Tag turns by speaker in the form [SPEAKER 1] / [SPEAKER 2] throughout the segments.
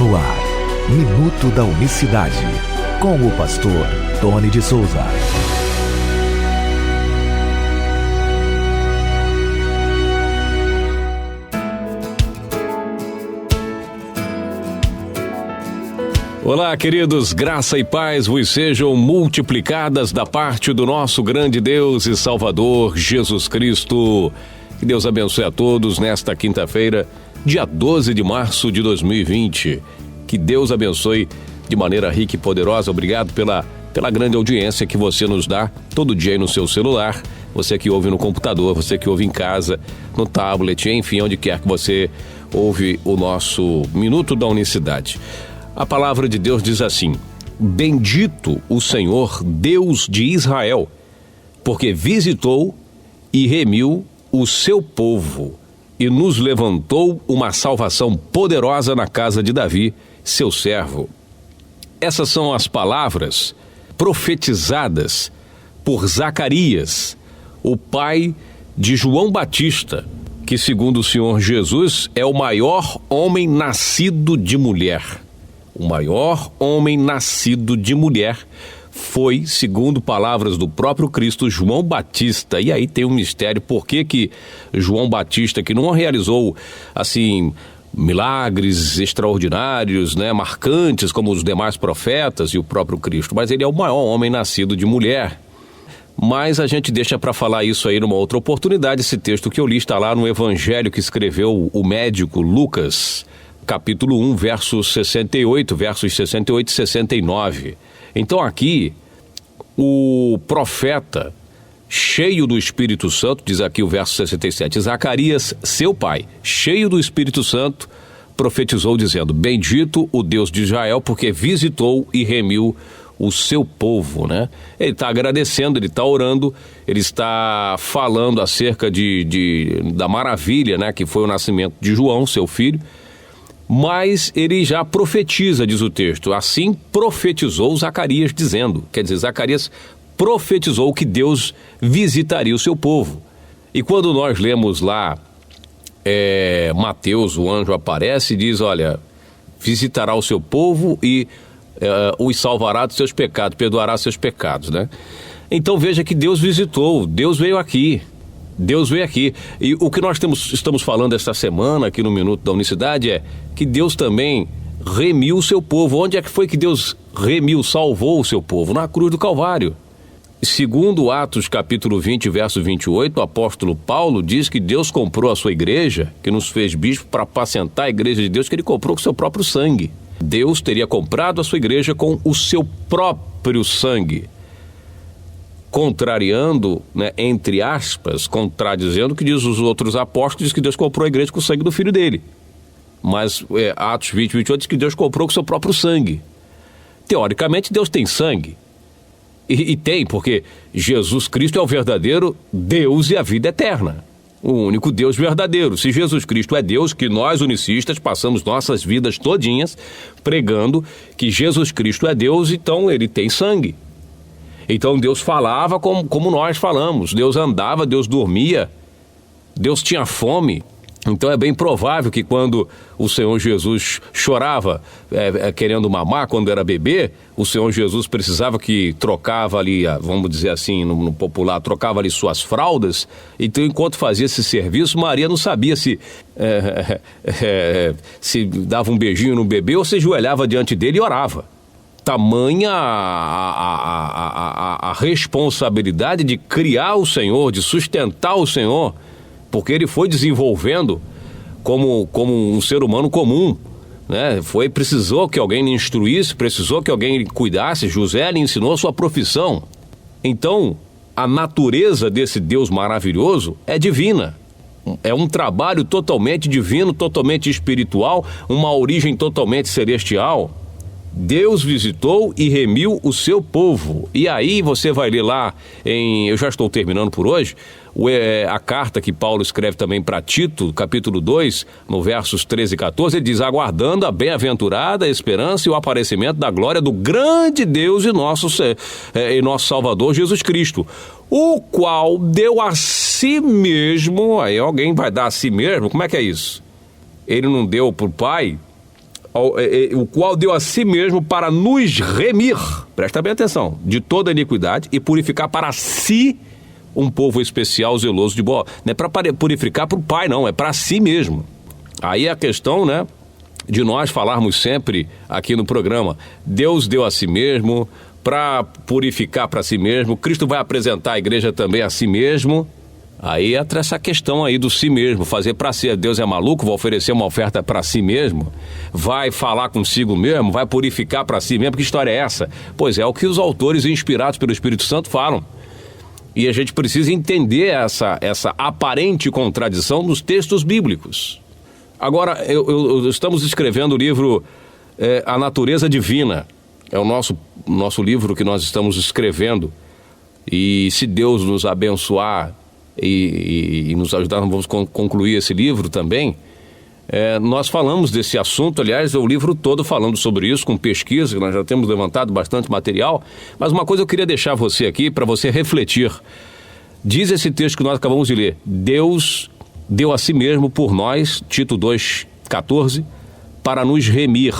[SPEAKER 1] No ar, Minuto da Unicidade, com o pastor Tony de Souza.
[SPEAKER 2] Olá, queridos, graça e paz vos sejam multiplicadas da parte do nosso grande Deus e Salvador, Jesus Cristo. Que Deus abençoe a todos nesta quinta-feira, dia 12 de março de 2020. Que Deus abençoe de maneira rica e poderosa. Obrigado pela grande audiência que você nos dá todo dia aí no seu celular. Você que ouve no computador, você que ouve em casa, no tablet, enfim, onde quer que você ouve o nosso Minuto da Unicidade. A palavra de Deus diz assim: bendito o Senhor, Deus de Israel, porque visitou e remiu o seu povo e nos levantou uma salvação poderosa na casa de Davi, seu servo. Essas são as palavras profetizadas por Zacarias, o pai de João Batista, que, segundo o Senhor Jesus, é o maior homem nascido de mulher. O maior homem nascido de mulher foi, segundo palavras do próprio Cristo, João Batista. E aí tem um mistério, por que João Batista, que não realizou, assim, milagres extraordinários, marcantes, como os demais profetas e o próprio Cristo, mas ele é o maior homem nascido de mulher. Mas a gente deixa para falar isso aí numa outra oportunidade. Esse texto que eu li está lá no Evangelho que escreveu o médico Lucas, capítulo 1, versos 68 e 69. Então aqui, o profeta, cheio do Espírito Santo, diz aqui o verso 67, Zacarias, seu pai, cheio do Espírito Santo, profetizou dizendo: bendito o Deus de Israel, porque visitou e remiu o seu povo, Ele está agradecendo, ele está orando, ele está falando acerca da maravilha, que foi o nascimento de João, seu filho. Mas ele já profetiza, diz o texto. Assim profetizou Zacarias dizendo. Quer dizer, Zacarias profetizou que Deus visitaria o seu povo. E quando nós lemos lá Mateus, o anjo aparece e diz: olha, visitará o seu povo e os salvará dos seus pecados, perdoará seus pecados, Então veja que Deus visitou, Deus veio aqui. Deus veio aqui. E o que nós estamos falando esta semana aqui no Minuto da Unicidade é que Deus também remiu o seu povo. Onde é que foi que Deus remiu, salvou o seu povo? Na cruz do Calvário. Segundo Atos capítulo 20, verso 28, o apóstolo Paulo diz que Deus comprou a sua igreja, que nos fez bispo para apacentar a igreja de Deus, que ele comprou com seu próprio sangue. Deus teria comprado a sua igreja com o seu próprio sangue. Contrariando, entre aspas, contradizendo o que diz os outros apóstolos, diz que Deus comprou a igreja com o sangue do filho dele. Mas Atos 20, 28 diz que Deus comprou com o seu próprio sangue. Teoricamente, Deus tem sangue. E tem, porque Jesus Cristo é o verdadeiro Deus e a vida eterna. O único Deus verdadeiro. Se Jesus Cristo é Deus, que nós unicistas passamos nossas vidas todinhas pregando que Jesus Cristo é Deus, então ele tem sangue. Então Deus falava como nós falamos, Deus andava, Deus dormia, Deus tinha fome. Então é bem provável que quando o Senhor Jesus chorava querendo mamar, quando era bebê, o Senhor Jesus precisava que trocava ali, vamos dizer assim, no popular, trocava ali suas fraldas. Então enquanto fazia esse serviço, Maria não sabia se dava um beijinho no bebê ou se ajoelhava diante dele e orava. Tamanha a responsabilidade de criar o Senhor, de sustentar o Senhor, porque ele foi desenvolvendo como um ser humano comum, precisou que alguém lhe instruísse, precisou que alguém lhe cuidasse. José lhe ensinou a sua profissão. Então, a natureza desse Deus maravilhoso é divina. É um trabalho totalmente divino, totalmente espiritual, uma origem totalmente celestial. Deus visitou e remiu o seu povo. E aí você vai ler lá eu já estou terminando por hoje, a carta que Paulo escreve também para Tito, capítulo 2, no versos 13 e 14, ele diz: aguardando a bem-aventurada esperança e o aparecimento da glória do grande Deus e nosso Salvador Jesus Cristo, o qual deu a si mesmo. Aí alguém vai dar a si mesmo? Como é que é isso? Ele não deu para o Pai o qual deu a si mesmo para nos remir, presta bem atenção, de toda iniquidade e purificar para si um povo especial, zeloso de boa. Não é para purificar para o Pai, não, é para si mesmo. Aí a questão, né, de nós falarmos sempre aqui no programa, Deus deu a si mesmo para purificar para si mesmo, Cristo vai apresentar a igreja também a si mesmo. Aí entra essa questão aí do si mesmo, fazer para si. Deus é maluco, vai oferecer uma oferta para si mesmo, vai falar consigo mesmo, vai purificar para si mesmo. Que história é essa? Pois é o que os autores inspirados pelo Espírito Santo falam. E a gente precisa entender essa aparente contradição nos textos bíblicos. Agora, estamos escrevendo o livro A Natureza Divina. É o nosso livro que nós estamos escrevendo. E se Deus nos abençoar e nos ajudar, nós vamos concluir esse livro também. Nós falamos desse assunto, aliás, o livro todo falando sobre isso, com pesquisa, nós já temos levantado bastante material. Mas uma coisa eu queria deixar você aqui, para você refletir. Diz esse texto que nós acabamos de ler: Deus deu a si mesmo por nós, Tito 2,14, para nos remir.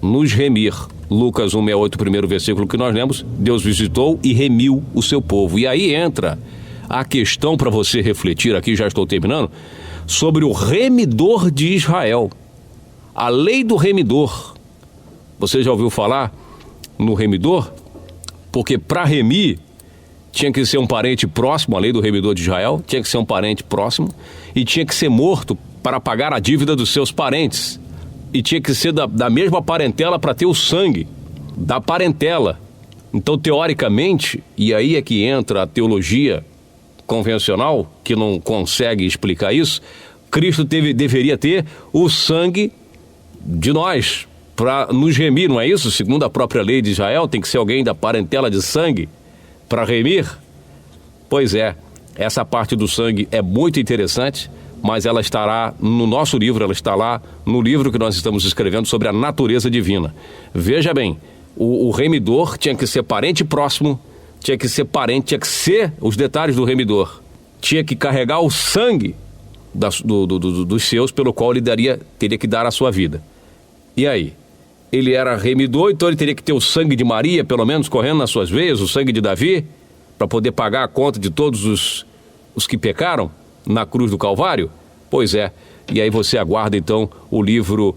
[SPEAKER 2] Nos remir. Lucas 1,68, primeiro versículo que nós lemos, Deus visitou e remiu o seu povo. E aí entra a questão para você refletir aqui, já estou terminando, sobre o remidor de Israel. A lei do remidor. Você já ouviu falar no remidor? Porque para remir tinha que ser um parente próximo, a lei do remidor de Israel, tinha que ser um parente próximo e tinha que ser morto para pagar a dívida dos seus parentes. E tinha que ser da mesma parentela para ter o sangue da parentela. Então, teoricamente, e aí é que entra a teologia convencional, que não consegue explicar isso, Cristo deveria ter o sangue de nós para nos remir, não é isso? Segundo a própria lei de Israel, tem que ser alguém da parentela de sangue para remir? Pois é, essa parte do sangue é muito interessante, mas ela estará no nosso livro, ela está lá no livro que nós estamos escrevendo sobre a natureza divina. Veja bem, o remidor tinha que ser parente próximo, tinha que ser os detalhes do remidor, tinha que carregar o sangue dos seus, pelo qual ele teria que dar a sua vida. E aí? Ele era remidor, então ele teria que ter o sangue de Maria, pelo menos, correndo nas suas veias, o sangue de Davi, para poder pagar a conta de todos os que pecaram na cruz do Calvário? Pois é, e aí você aguarda então o livro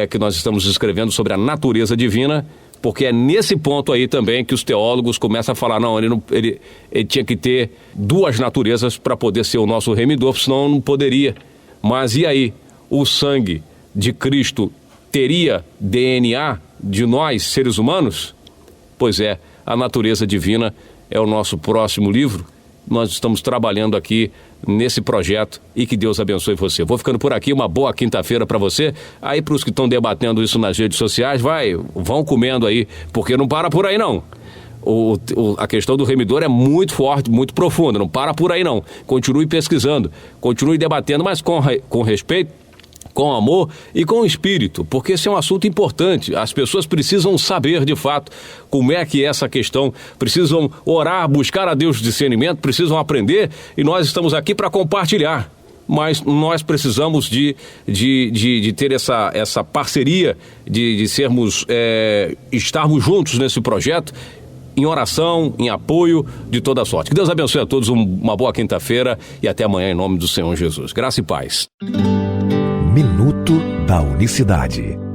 [SPEAKER 2] que nós estamos escrevendo sobre a natureza divina, porque é nesse ponto aí também que os teólogos começam a falar, não, ele tinha que ter duas naturezas para poder ser o nosso remidor, senão não poderia. Mas e aí? O sangue de Cristo teria DNA de nós, seres humanos? Pois é, a natureza divina é o nosso próximo livro. Nós estamos trabalhando aqui nesse projeto e que Deus abençoe você. Vou ficando por aqui, uma boa quinta-feira para você. Aí para os que estão debatendo isso nas redes sociais, vão comendo aí, porque não para por aí não. A questão do remidor é muito forte, muito profunda, não para por aí não. Continue pesquisando, continue debatendo, mas com respeito, com amor e com espírito, porque esse é um assunto importante. As pessoas precisam saber de fato como é que é essa questão, precisam orar, buscar a Deus discernimento, precisam aprender, e nós estamos aqui para compartilhar. Mas nós precisamos de ter essa parceria, de estarmos juntos nesse projeto, em oração, em apoio, de toda sorte. Que Deus abençoe a todos, uma boa quinta-feira e até amanhã em nome do Senhor Jesus. Graça e paz.
[SPEAKER 1] Minuto da Unicidade.